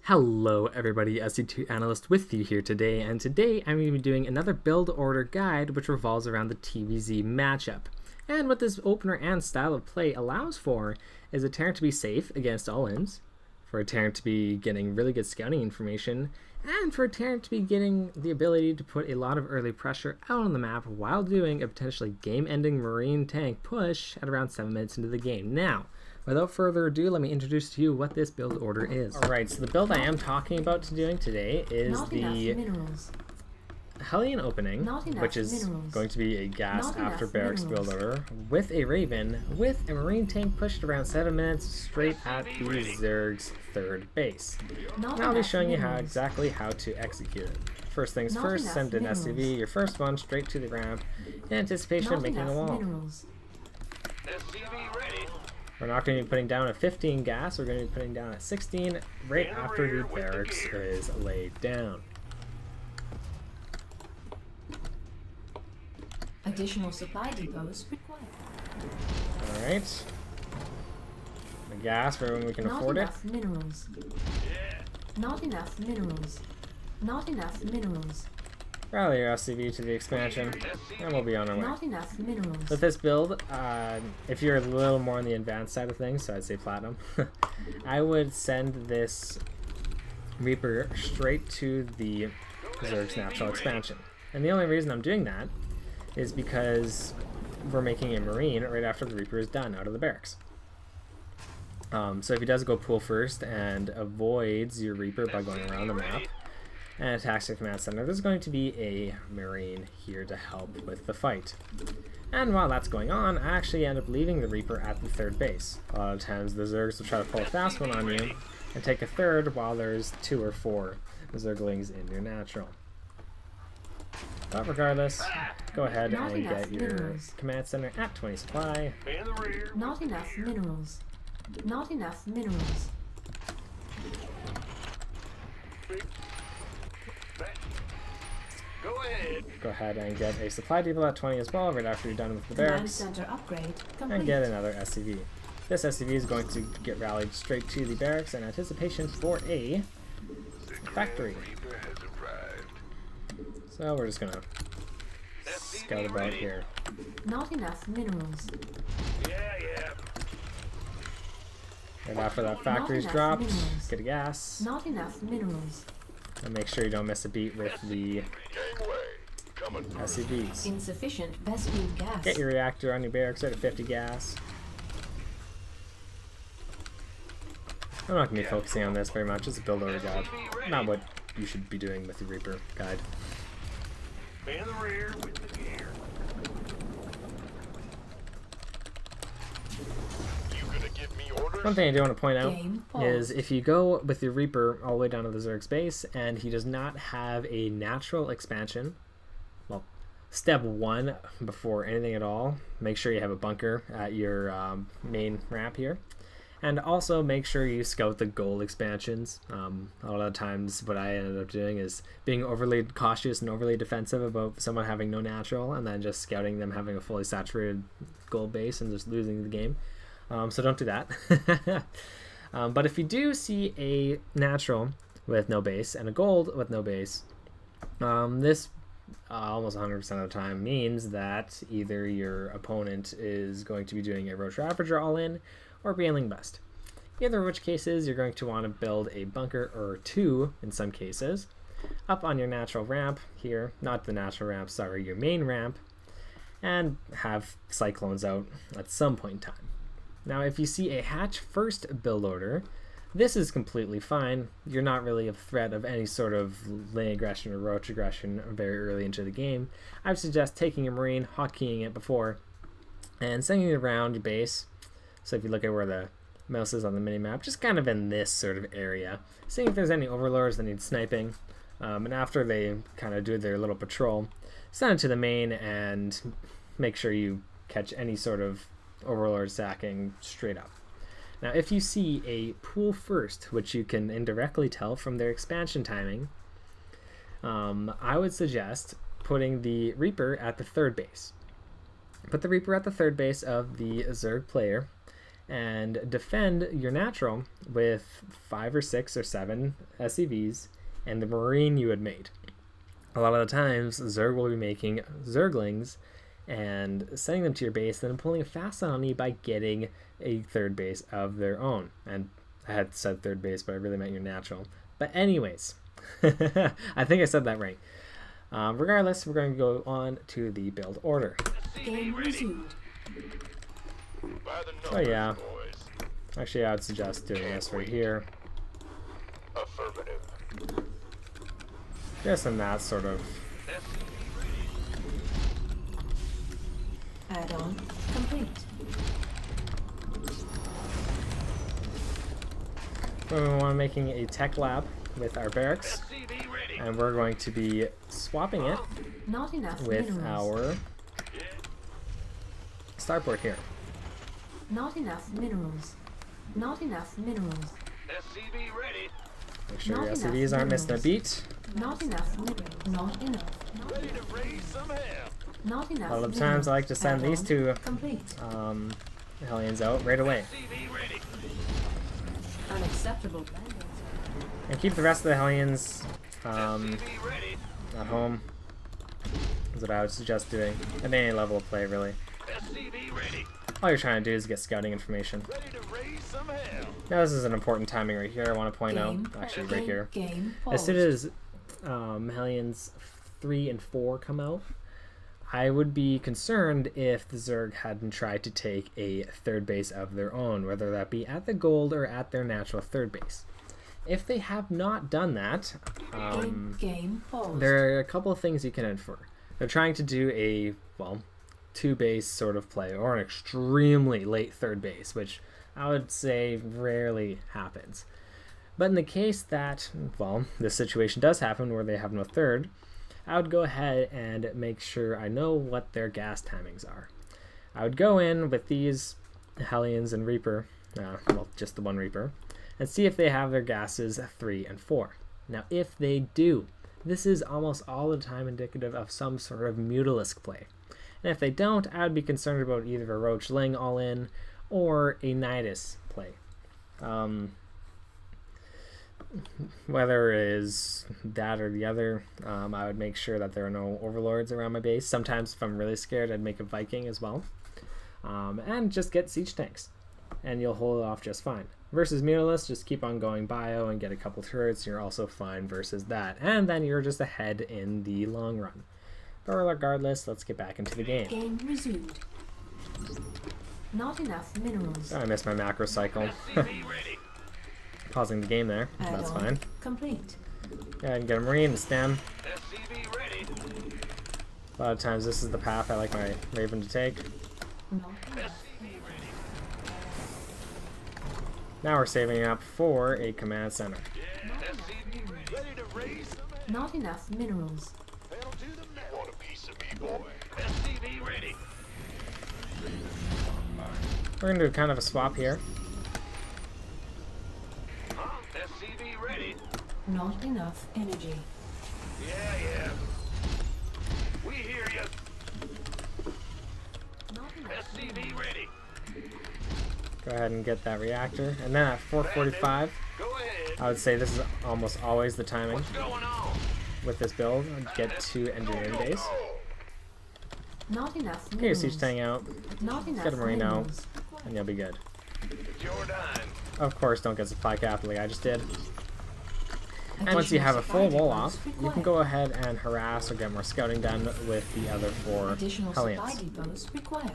Hello everybody, SC2 Analyst with you here today, and today I'm going to be doing another build order guide which revolves around the TvZ matchup. And what this opener and style of play allows for is a Terran to be safe against all-ins, for a Terran to be getting really good scouting information, and for a Terran to be getting the ability to put a lot of early pressure out on the map while doing a potentially game-ending Marine tank push at around 7 minutes into the game. Now, without further ado, let me introduce to you what this build order is. Alright, so the build I am talking about doing today is the Hellion opening, which is going to be a gas after barracks build order, with a Raven, with a Marine tank pushed around 7 minutes straight at the Zerg's third base. Now I'll be showing you exactly how to execute it. First things first, send an SCV, your first one, straight to the ramp, in anticipation of making a wall. We're not going to be putting down a 15 gas, we're going to be putting down a 16 right after the barracks is laid down. Additional supply depots required. Alright. The gas for when we can afford it. Minerals. Not enough minerals. Not enough minerals. Rally your SCV to the expansion, and we'll be on our way. Not enough minerals. With this build, if you're a little more on the advanced side of things, so I'd say platinum, I would send this Reaper straight to the Zerg's natural expansion. And the only reason I'm doing that is because we're making a Marine right after the Reaper is done out of the barracks. So if he does go pool first and avoids your Reaper by going around the map and attacks the command center, there's going to be a Marine here to help with the fight. And while that's going on, I actually end up leaving the Reaper at the third base. A lot of times the Zergs will try to pull a fast one on you and take a third while there's 2 or 4 Zerglings in your natural. But regardless, go ahead and get your command center at 20 supply. Not enough minerals. Not enough minerals. Go ahead and get a supply depot at 20 as well, right after you're done with the barracks. Center upgrade complete. And get another SCV. This SCV is going to get rallied straight to the barracks in anticipation for a factory. So we're just gonna scout about here. Not enough minerals. Right after that factory's dropped, get a gas. Not enough minerals. And make sure you don't miss a beat with the SCVs. Insufficient Vespine gas. Get your reactor on your barracks at 50 gas. I'm not going to be focusing on this very much. It's a build order guide. Not what you should be doing with the Reaper guide. In the rear with the gear. You gonna give me orders? One thing I do want to point out is if you go with your Reaper all the way down to the Zerg's base and he does not have a natural expansion, well, step 1 before anything at all, make sure you have a bunker at your main ramp here. And also make sure you scout the gold expansions. A lot of times what I ended up doing is being overly cautious and overly defensive about someone having no natural and then just scouting them having a fully saturated gold base and just losing the game. So don't do that. But if you do see a natural with no base and a gold with no base, this almost 100% of the time means that either your opponent is going to be doing a Roach Ravager all in or Baneling Bust. Either of which cases you're going to want to build a bunker or 2 in some cases up on your natural ramp here, not the natural ramp, sorry, your main ramp, and have cyclones out at some point in time. Now if you see a hatch first build order, this is completely fine. You're not really a threat of any sort of lane aggression or roach aggression very early into the game. I would suggest taking a Marine, hotkeying it before, and sending it around your base. So if you look at where the mouse is on the minimap, just kind of in this sort of area, seeing if there's any overlords that need sniping, and after they kind of do their little patrol, send it to the main and make sure you catch any sort of overlord sacking straight up. Now if you see a pool first, which you can indirectly tell from their expansion timing, I would suggest putting the Reaper at the third base. Put the Reaper at the third base of the Zerg player, and defend your natural with 5 or 6 or 7 SCVs and the Marine you had made. A lot of the times, Zerg will be making Zerglings and sending them to your base, then pulling a fast on you by getting a third base of their own. And I had said third base, but I really meant your natural. But anyways, I think I said that right. Regardless, we're going to go on to the build order. Game resumed. Oh yeah. Actually, I would suggest doing this right here. Affirmative. Just in that sort of. Add-on complete. We're making a tech lab with our barracks, and we're going to be swapping it Not enough with minerals. our starport here. Not enough minerals. Not enough minerals. SCV ready. Make sure Not your enough SCVs aren't missing a minerals. beat. Not enough minerals. Not enough. Ready to raise some hell. Not enough. A lot of minerals. times I like to send these Add-on two complete. Hellions out right away. SCV ready. Unacceptable. And keep the rest of the Hellions SCV ready. at home. Is what I would suggest doing. At any level of play, really. SCV ready. All you're trying to do is get scouting information. Ready to raise some hell. Now this is an important timing right here. I want to point out, actually right here. Game As soon paused. as Hellions 3 and 4 come out, I would be concerned if the Zerg hadn't tried to take a third base of their own, whether that be at the gold or at their natural third base. If they have not done that, Game paused. there are a couple of things you can infer. They're trying to do a, well, 2-base sort of play, or an extremely late third base, which I would say rarely happens. But in the case that, well, this situation does happen where they have no third, I would go ahead and make sure I know what their gas timings are. I would go in with these Hellions and Reaper, well, just the one Reaper, and see if they have their gases 3 and 4. Now, if they do, this is almost all the time indicative of some sort of Mutalisk play. And if they don't, I would be concerned about either a Roach Ling all in or a Nidus play. Whether it is that or the other, I would make sure that there are no overlords around my base. Sometimes if I'm really scared, I'd make a Viking as well. And just get siege tanks, and you'll hold it off just fine. Versus Mutalisk, just keep on going bio and get a couple turrets, you're also fine versus that. And then you're just ahead in the long run. But regardless, let's get back into the game. Game resumed. Not enough minerals. Oh, I missed my macro cycle. Pausing the game there. That's Add-on fine. complete. Go ahead and get a Marine and stem. SCV ready. A lot of times this is the path I like my Raven to take. Not enough. Now we're saving up for a command center. SCV ready to raise some hell. Not enough minerals. Pedal to the metal. Want a piece of me, boy? SCV ready. We're going to do kind of a swap here. SCV ready. Not enough energy. Yeah. We hear you. Not enough. SCV ready. Go ahead and get that reactor. And then at 445, Go ahead. I would say this is almost always the timing What's going on? with this build. Get to engineering base. Not enough Get your minerals. siege tank out, Not enough get a Marine out, minerals. and you'll be good. Jordan. Of course, don't get supply cap like I just did. And once Additional you have a full supply wall depots off, you required. can go ahead and harass or get more scouting done with the other 4 Additional supply Hellions. depots required.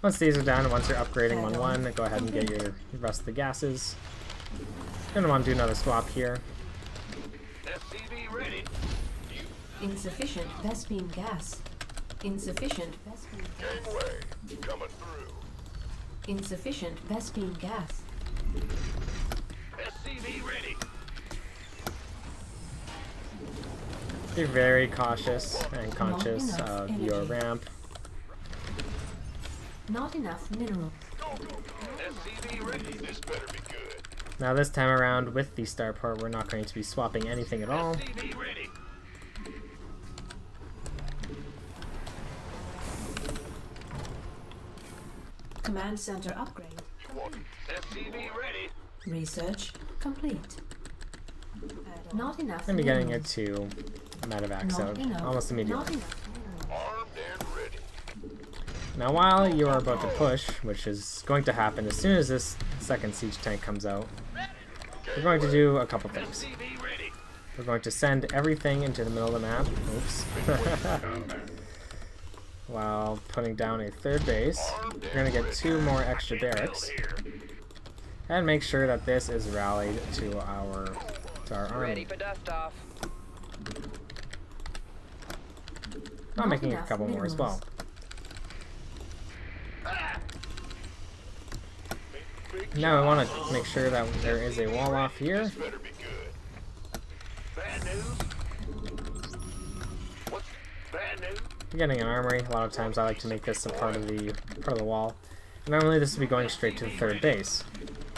Once these are done, once you're upgrading 1-1, go ahead and get your rest of the gases. You're going to want to do another swap here. SCV ready. Insufficient Vespine gas. Insufficient Vespine gas. Gangway. Coming through. Insufficient Vespine gas. SCV ready. Be very cautious and conscious enough of your energy. ramp. Not enough minerals. SCV ready. This better be good. Now this time around, with the starport, we're not going to be swapping anything at all. SCV ready. Command center upgrade. SCV ready. Research complete. Not enough. I'm gonna be getting it minerals. to medevac Not out enough. almost Not immediately. enough minerals. Armed and ready. Now while you are about to push, which is going to happen as soon as this second siege tank comes out, we're going to do a couple things. SCV ready. We're going to send everything into the middle of the map. Oops. While putting down a third base. We're going to get 2 more extra barracks. Here. And make sure that this is rallied to our army. Ready for dust off. I'm Not making a enough couple more as well. Now we want to make sure that there is a wall off here. This better be good. Bad news. What's bad news? You're getting an armory. A lot of times I like to make this a part of the wall. Normally this would be going straight to the third base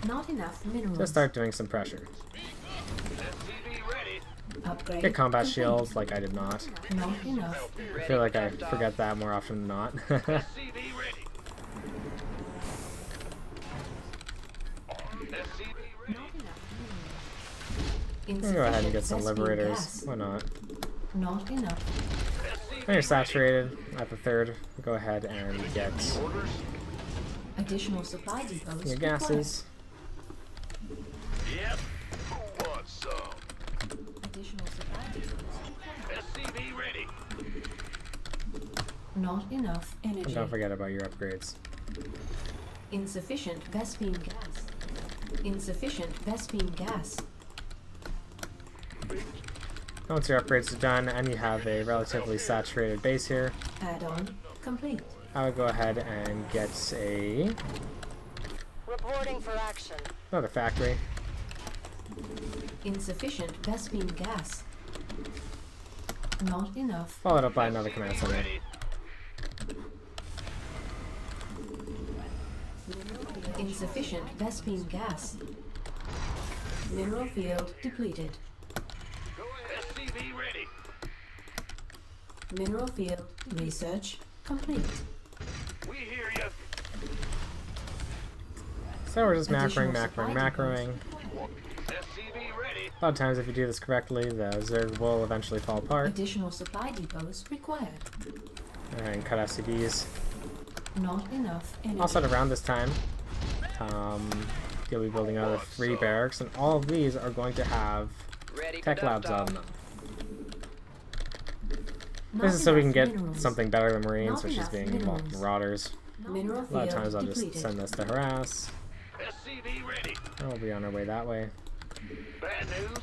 Not enough minerals. to start doing some pressure. SCV ready. Upgrade. Get combat complete. shields like I did not. Not enough. I feel like I forget that more often than not. SCV ready. SCV ready. Not enough minerals. Go ahead and get some Insufficient liberators. gas. Why not? Not enough. When you're saturated at the third, go ahead and get Orders. Additional supply depots. your gases. Yep. Who wants some? required. Additional supply depots. required. SCV ready. Not enough And energy. don't forget about your upgrades. Insufficient Vespine gas. Insufficient Vespine gas. Once your upgrades are done and you have a relatively saturated base here, Add-on complete. I would go ahead and get Reporting for action. another factory. Insufficient Vespine gas. Not enough. Followed up by another command center. Ready. Insufficient Vespine gas. Mineral field depleted. Go ahead. SCV ready. Mineral field research complete. We hear you. So we're just Additional macroing. supply macroing. depots. SCV ready. A lot of times if you do this correctly, the Zerg will eventually fall apart. Additional supply depots required. And cut SCVs. Not enough energy. Also at around this time, you'll be building another 3 barracks, and all of these are going to have Ready for tech dust labs off. on them. Not This is so we can enough get minerals. something better than Marines, Not which is enough being minerals. Marauders. Mineral A lot of field times I'll just depleted. send this to harass, SCV ready. and we'll be on our way that way. Bad news.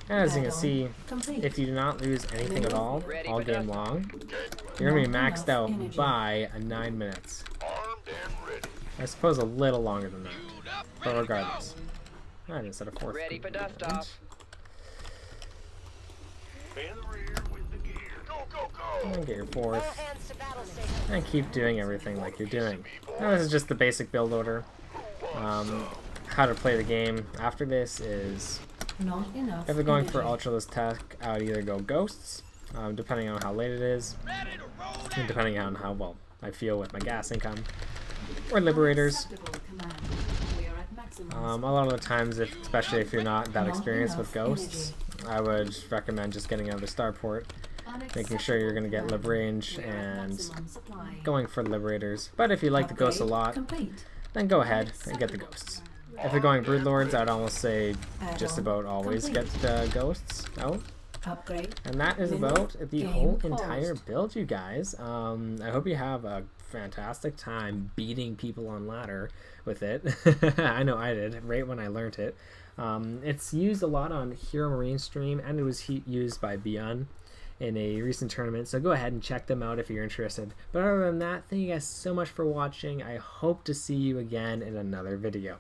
And as you can Add-on see, complete. if you do not lose anything at all, Ready all for game dust. long, you're going to be Not maxed enough out energy. by 9 minutes. Armed and ready. I suppose a little longer than that, but regardless. Alright, instead of 4th. Ready for dust off. In the rear with the gear. Go, go, go. And get your 4th. Hands to battle station. And keep doing everything like you're doing. Now this is just the basic build order. How to play the game after this is, Not enough. if we're going for energy. ultraless tech, I would either go ghosts, depending on how late it is, and depending on how well I feel with my gas income, or liberators. Unacceptable command. We are at maximum. A lot of the times, especially if you're not that Not experienced with enough ghosts, I would recommend just getting another starport, making sure you're going to get lib range, We are at and maximum supply. going for liberators. But if you like the ghosts a Upgrade lot, complete. then go ahead and get the ghosts. If you're going broodlords, I'd almost say just Add-on about always complete. get the ghosts out. Upgrade. And that is Mineral about the game whole paused. entire build, you guys. I hope you have a fantastic time beating people on ladder with it. I know I did, right when I learned it. It's used a lot on Hero Marine stream, and it was used by Beyond in a recent tournament, so go ahead and check them out if you're interested. But other than that, thank you guys so much for watching. I hope to see you again in another video.